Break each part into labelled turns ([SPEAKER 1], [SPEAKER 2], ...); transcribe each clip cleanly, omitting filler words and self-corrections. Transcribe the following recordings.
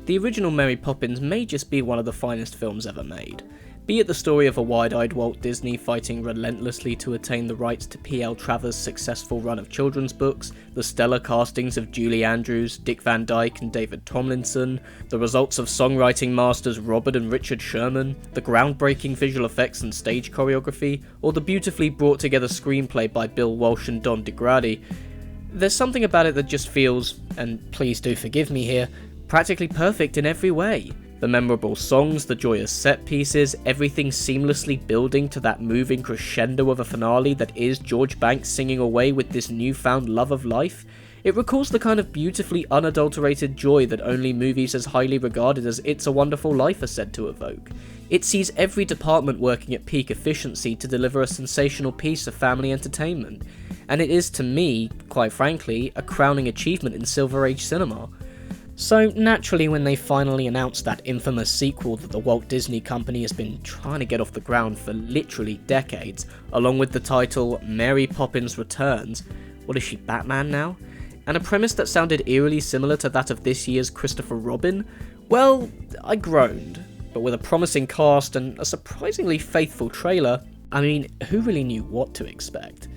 [SPEAKER 1] The original Mary Poppins may just be one of the finest films ever made. Be it the story of a wide-eyed Walt Disney fighting relentlessly to attain the rights to P.L. Travers' successful run of children's books, the stellar castings of Julie Andrews, Dick Van Dyke and David Tomlinson, the results of songwriting masters Robert and Richard Sherman, the groundbreaking visual effects and stage choreography, or the beautifully brought together screenplay by Bill Walsh and Don DeGrady, there's something about it that just feels, and please do forgive me here, practically perfect in every way. The memorable songs, the joyous set pieces, everything seamlessly building to that moving crescendo of a finale that is George Banks singing away with this newfound love of life. It recalls the kind of beautifully unadulterated joy that only movies as highly regarded as It's a Wonderful Life are said to evoke. It sees every department working at peak efficiency to deliver a sensational piece of family entertainment, and it is to me, quite frankly, a crowning achievement in Silver Age cinema. So naturally, when they finally announced that infamous sequel that the Walt Disney Company has been trying to get off the ground for literally decades, along with the title Mary Poppins Returns, what is she, Batman now? And a premise that sounded eerily similar to that of this year's Christopher Robin, well, I groaned. But with a promising cast and a surprisingly faithful trailer, I mean, who really knew what to expect?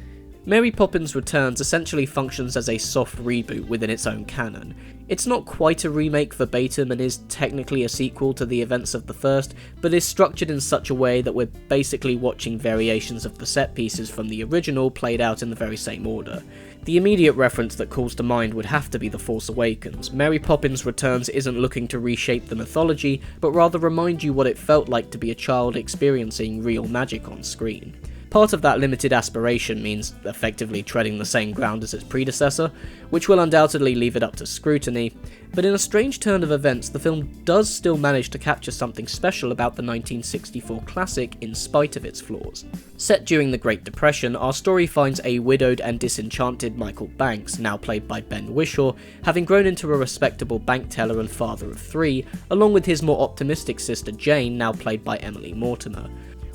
[SPEAKER 1] Mary Poppins Returns essentially functions as a soft reboot within its own canon. It's not quite a remake verbatim and is technically a sequel to the events of the first, but is structured in such a way that we're basically watching variations of the set pieces from the original played out in the very same order. The immediate reference that calls to mind would have to be The Force Awakens. Mary Poppins Returns isn't looking to reshape the mythology, but rather remind you what it felt like to be a child experiencing real magic on screen. Part of that limited aspiration means effectively treading the same ground as its predecessor, which will undoubtedly leave it up to scrutiny, but in a strange turn of events, the film does still manage to capture something special about the 1964 classic in spite of its flaws. Set during the Great Depression, our story finds a widowed and disenchanted Michael Banks, now played by Ben Whishaw, having grown into a respectable bank teller and father of three, along with his more optimistic sister Jane, now played by Emily Mortimer.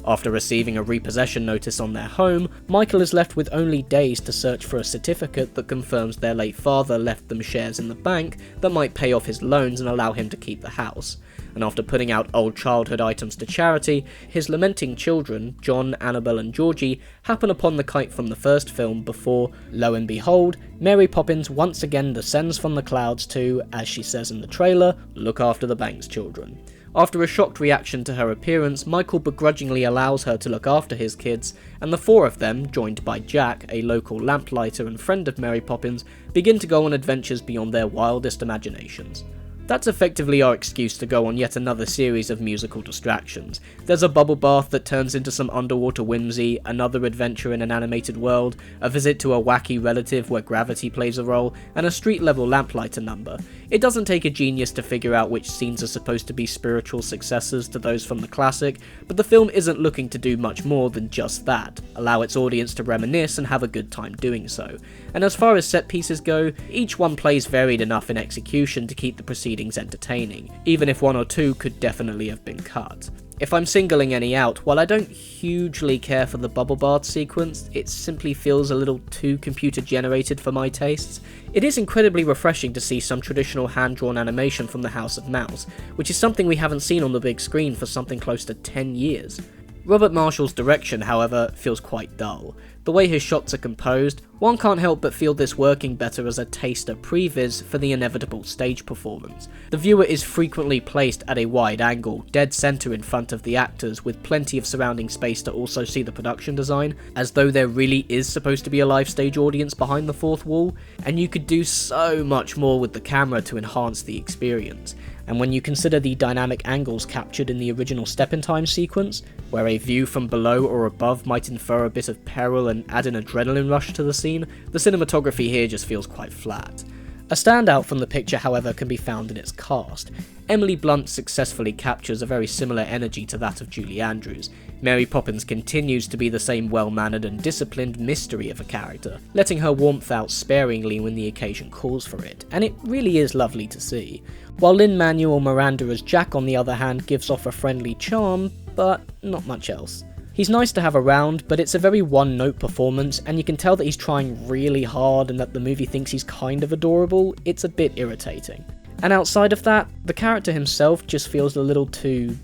[SPEAKER 1] After receiving a repossession notice on their home, Michael is left with only days to search for a certificate that confirms their late father left them shares in the bank that might pay off his loans and allow him to keep the house. And after putting out old childhood items to charity, his lamenting children, John, Annabelle and Georgie, happen upon the kite from the first film before, lo and behold, Mary Poppins once again descends from the clouds to, as she says in the trailer, look after the bank's children. After a shocked reaction to her appearance, Michael begrudgingly allows her to look after his kids, and the four of them, joined by Jack, a local lamplighter and friend of Mary Poppins, begin to go on adventures beyond their wildest imaginations. That's effectively our excuse to go on yet another series of musical distractions. There's a bubble bath that turns into some underwater whimsy, another adventure in an animated world, a visit to a wacky relative where gravity plays a role, and a street-level lamplighter number. It doesn't take a genius to figure out which scenes are supposed to be spiritual successors to those from the classic, but the film isn't looking to do much more than just that, allow its audience to reminisce and have a good time doing so. And as far as set pieces go, each one plays varied enough in execution to keep the proceedings entertaining, even if one or two could definitely have been cut. If I'm singling any out, while I don't hugely care for the bubble bath sequence, it simply feels a little too computer generated for my tastes. It is incredibly refreshing to see some traditional hand-drawn animation from the House of Mouse, which is something we haven't seen on the big screen for something close to 10 years. Robert Marshall's direction, however, feels quite dull. The way his shots are composed, one can't help but feel this working better as a taster previs for the inevitable stage performance. The viewer is frequently placed at a wide angle, dead center in front of the actors, with plenty of surrounding space to also see the production design, as though there really is supposed to be a live stage audience behind the fourth wall, and you could do so much more with the camera to enhance the experience. And when you consider the dynamic angles captured in the original Step in Time sequence, where a view from below or above might infer a bit of peril and add an adrenaline rush to the scene, the cinematography here just feels quite flat. A standout from the picture, however, can be found in its cast. Emily Blunt successfully captures a very similar energy to that of Julie Andrews. Mary Poppins continues to be the same well-mannered and disciplined mystery of a character, letting her warmth out sparingly when the occasion calls for it, and it really is lovely to see. While Lin-Manuel Miranda as Jack, on the other hand, gives off a friendly charm, but not much else. He's nice to have around, but it's a very one-note performance, and you can tell that he's trying really hard and that the movie thinks he's kind of adorable. It's a bit irritating. And outside of that, the character himself just feels a little too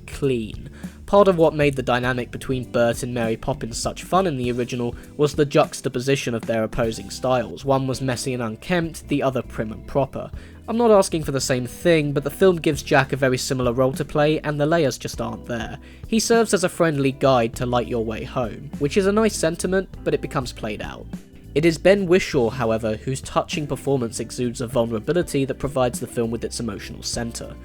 [SPEAKER 1] clean. Part of what made the dynamic between Bert and Mary Poppins such fun in the original was the juxtaposition of their opposing styles. One was messy and unkempt, the other prim and proper. I'm not asking for the same thing, but the film gives Jack a very similar role to play, and the layers just aren't there. He serves as a friendly guide to light your way home, which is a nice sentiment, but it becomes played out. It is Ben Whishaw, however, whose touching performance exudes a vulnerability that provides the film with its emotional centre.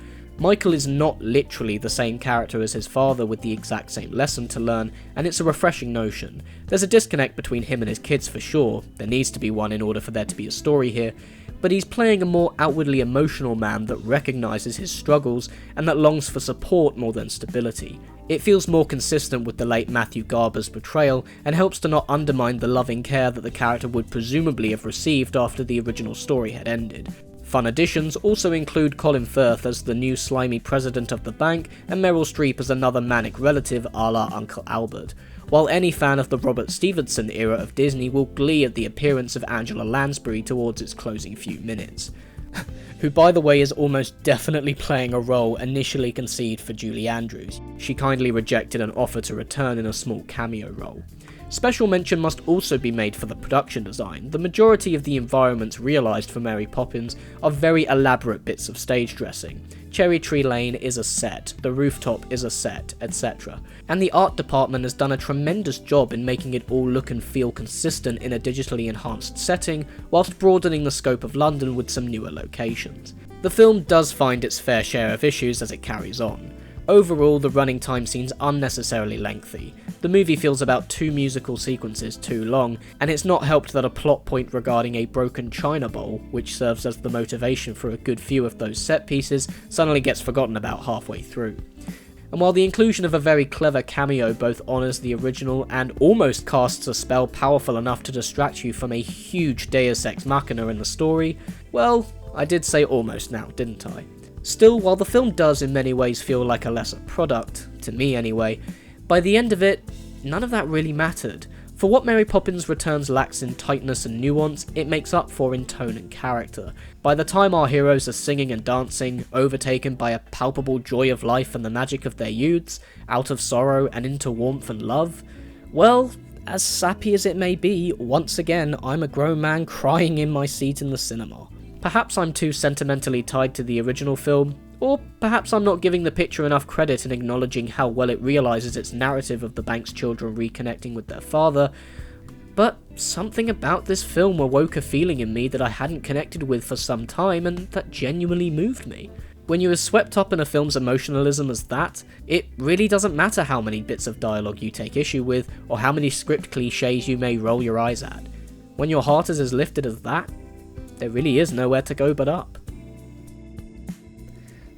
[SPEAKER 1] Michael is not literally the same character as his father with the exact same lesson to learn, and it's a refreshing notion. There's a disconnect between him and his kids for sure, there needs to be one in order for there to be a story here, but he's playing a more outwardly emotional man that recognises his struggles and that longs for support more than stability. It feels more consistent with the late Matthew Garber's portrayal and helps to not undermine the loving care that the character would presumably have received after the original story had ended. Fun additions also include Colin Firth as the new slimy president of the bank and Meryl Streep as another manic relative a la Uncle Albert, while any fan of the Robert Stevenson era of Disney will glee at the appearance of Angela Lansbury towards its closing few minutes. Who by the way is almost definitely playing a role initially conceived for Julie Andrews. She kindly rejected an offer to return in a small cameo role. Special mention must also be made for the production design. The majority of the environments realised for Mary Poppins are very elaborate bits of stage dressing. Cherry Tree Lane is a set, the rooftop is a set, etc. And the art department has done a tremendous job in making it all look and feel consistent in a digitally enhanced setting, whilst broadening the scope of London with some newer locations. The film does find its fair share of issues as it carries on. Overall, the running time seems unnecessarily lengthy. The movie feels about 2 musical sequences too long, and it's not helped that a plot point regarding a broken china bowl, which serves as the motivation for a good few of those set pieces, suddenly gets forgotten about halfway through. And while the inclusion of a very clever cameo both honours the original and almost casts a spell powerful enough to distract you from a huge deus ex machina in the story, well, I did say almost now, didn't I? Still, while the film does in many ways feel like a lesser product, to me anyway, by the end of it, none of that really mattered. For what Mary Poppins Returns lacks in tightness and nuance, it makes up for in tone and character. By the time our heroes are singing and dancing, overtaken by a palpable joy of life and the magic of their youths, out of sorrow and into warmth and love, well, as sappy as it may be, once again I'm a grown man crying in my seat in the cinema. Perhaps I'm too sentimentally tied to the original film, or perhaps I'm not giving the picture enough credit in acknowledging how well it realises its narrative of the bank's children reconnecting with their father, but something about this film awoke a feeling in me that I hadn't connected with for some time and that genuinely moved me. When you're as swept up in a film's emotionalism as that, it really doesn't matter how many bits of dialogue you take issue with, or how many script cliches you may roll your eyes at. When your heart is as lifted as that, there really is nowhere to go but up.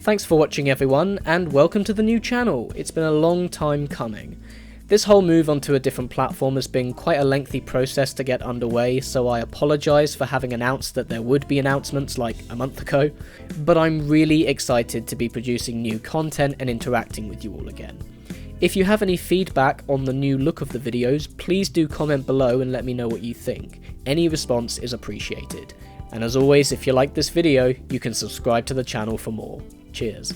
[SPEAKER 1] Thanks for watching everyone, and welcome to the new channel. It's been a long time coming. This whole move onto a different platform has been quite a lengthy process to get underway, so I apologise for having announced that there would be announcements like a month ago, but I'm really excited to be producing new content and interacting with you all again. If you have any feedback on the new look of the videos, please do comment below and let me know what you think. Any response is appreciated. And as always, if you like this video, you can subscribe to the channel for more. Cheers.